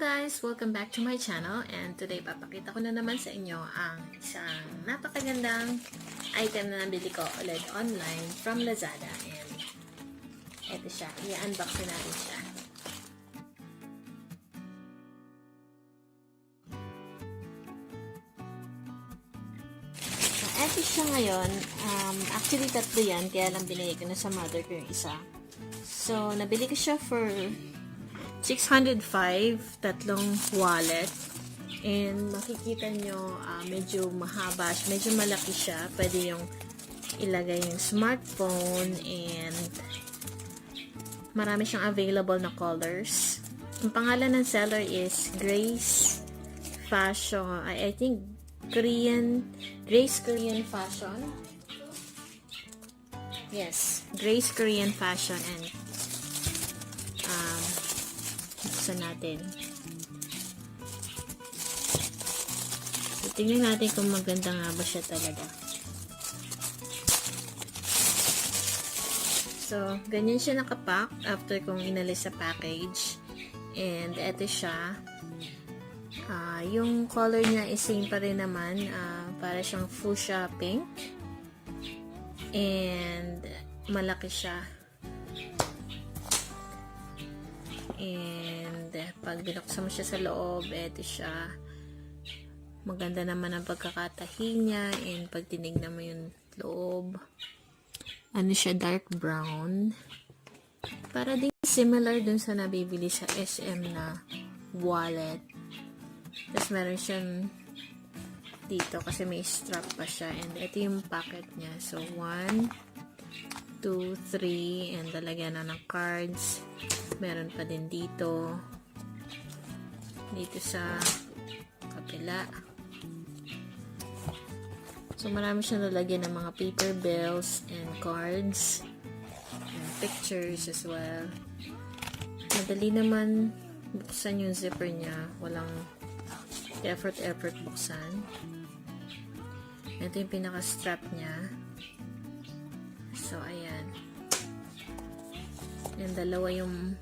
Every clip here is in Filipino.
guys! Welcome back to my channel, and today papakita ko na naman sa inyo ang isang napakagandang item na nabili ko ulit online from Lazada, and eto siya, i-unbox natin siya. So, eto siya ngayon, actually tatlo yan, kaya lang binigay ko na sa mother ko yung isa. So, nabili ko siya for 605, tatlong wallet. And makikita nyo, medyo mahaba, medyo malaki siya. Pwede yung ilagay yung smartphone, and marami siyang available na colors. Ang pangalan ng seller is Grace Fashion. I think Grace Korean Fashion. Yes, Grace Korean Fashion. And buksan natin. So, tingnan natin kung maganda nga ba siya talaga. So, ganyan siya nakapack after kong inalis sa package. And eto siya. Yung color niya is same pa rin naman. Para siyang fuchsia pink. And malaki siya. And pag binuksan mo siya sa loob, eto siya. Maganda naman ang pagkakatahi niya. And pag tinignan mo yung loob, ano siya, dark brown. Para din similar dun sa nabibili sa SM na wallet. Tapos meron siyang dito kasi may strap pa siya. And ito yung pocket niya. So 1, 2, 3, and talagyan na ng cards. Meron pa din dito sa kapila. So marami siyang lalagyan ng mga paper bills and cards and pictures as well. Madali naman buksan yung zipper niya, walang effort buksan. Ito yung pinaka strap niya. So ayan. Yung dalawa yung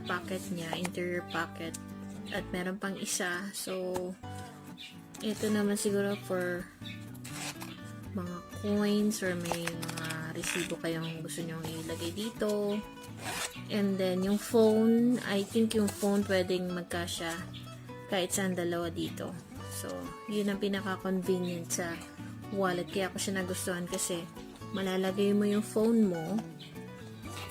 pocket niya, interior pocket, at meron pang isa. So ito naman siguro for mga coins or may mga resibo kayong gusto nyong ilagay dito. And then yung phone, I think yung phone pwedeng magkasya kahit saan dalawa dito. So yun ang pinaka-convenient sa wallet, kaya ako siya nagustuhan kasi malalagay mo yung phone mo.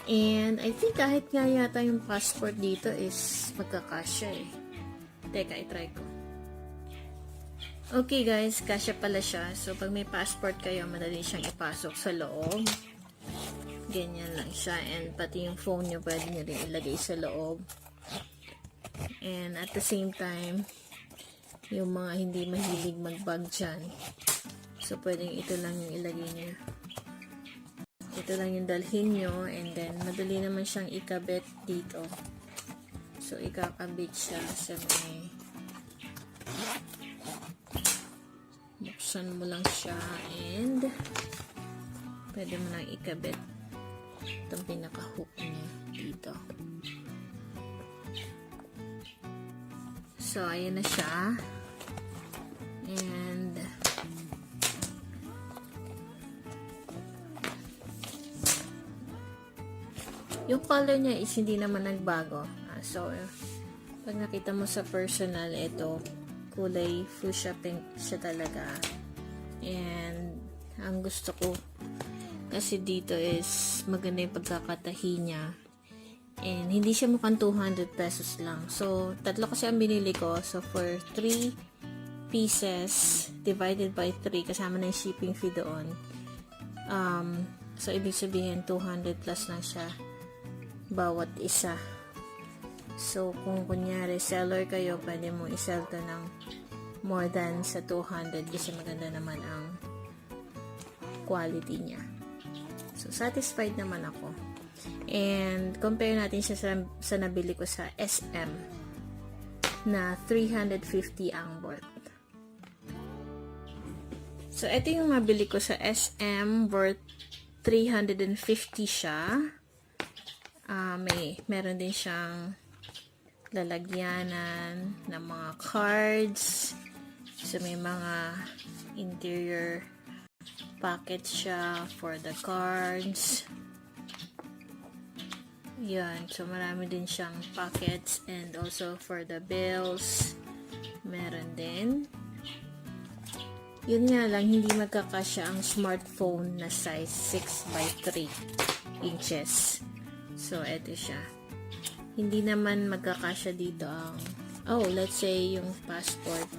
And I think kahit nga yata yung passport dito is magkakasya eh. Teka, i-try ko. Okay guys, kasya pala siya. So pag may passport kayo, madali siyang ipasok sa loob. Ganyan lang siya. And pati yung phone nyo, pwede nyo rin ilagay sa loob. And at the same time, yung mga hindi mahilig mag-bag dyan, so pwedeng ito lang yung ilagay nyo. Ito lang yung dalhin nyo, and then madali naman siyang ikabit dito. So ikakabit siya sa may, buksan mo lang siya, and pwede mo nang ikabit itong pinaka-hook niya dito. So ayan na siya. And yung color niya is hindi naman nagbago. So, pag nakita mo sa personal, ito, kulay fuchsia pink siya talaga. And, ang gusto ko kasi dito is maganda yung pagkakatahi niya. And, hindi siya mukhang 200 pesos lang. So, tatlo kasi ang binili ko. So, for 3 pieces, divided by 3, kasama na yung shipping fee doon. So, ibig sabihin, 200 plus lang siya bawat isa. So, kung kunyari seller kayo, pwede mo i-sell to ng more than sa 200 kasi maganda naman ang quality niya. So, satisfied naman ako. And, compare natin siya sa nabili ko sa SM na 350 ang worth. So, ito yung nabili ko sa SM worth 350 siya. Meron din siyang lalagyanan ng mga cards. So, may mga interior pocket siya for the cards. Yan. So, marami din siyang pockets and also for the bills. Meron din. Yun nga lang, hindi magkakasya ang smartphone na size 6 by 3 inches. So, eto siya. Hindi naman magkakasya dito ang, let's say, yung passport.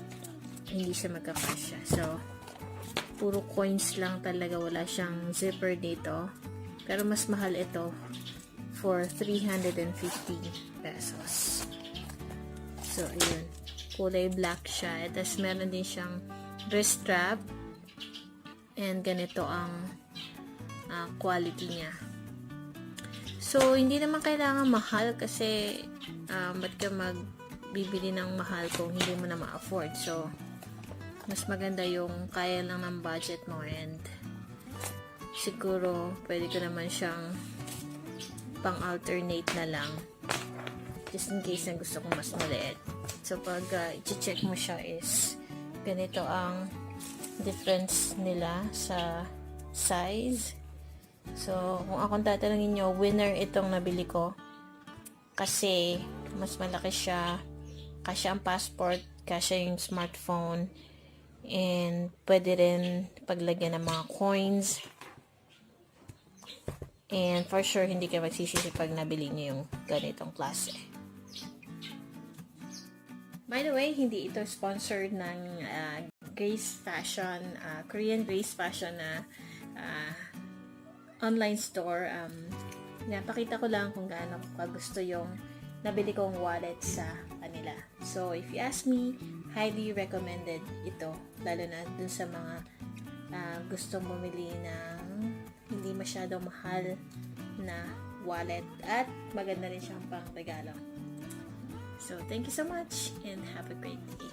Hindi siya magkakasya. So, puro coins lang talaga. Wala siyang zipper dito. Pero mas mahal ito for 350 pesos. So, ayun. Kulay black siya. Tapos, meron din siyang wrist strap. And ganito ang quality niya. So, hindi naman kailangan mahal kasi ba't ka magbibili ng mahal kung hindi mo na ma-afford. So, mas maganda yung kaya lang ng budget mo and siguro pwede ko naman siyang pang-alternate na lang just in case na gusto kong mas maliit. So, pag i-check mo siya is ganito ang difference nila sa size. So, kung akong tatanungin nyo, winner itong nabili ko kasi mas malaki siya, kasya ang passport, kasya yung smartphone, and pwede rin paglagyan ng mga coins. And for sure, hindi kayo magsisisi pag nabili nyo yung ganitong klase. By the way, hindi ito sponsored ng Grace Fashion, Korean Grace Fashion na online store. Napakita ko lang kung gaano kagusto yung nabili kong wallet sa kanila. So, if you ask me, highly recommended ito. Lalo na dun sa mga gustong bumili ng hindi masyadong mahal na wallet. At maganda rin siyang pang regalo. So, thank you so much and have a great day.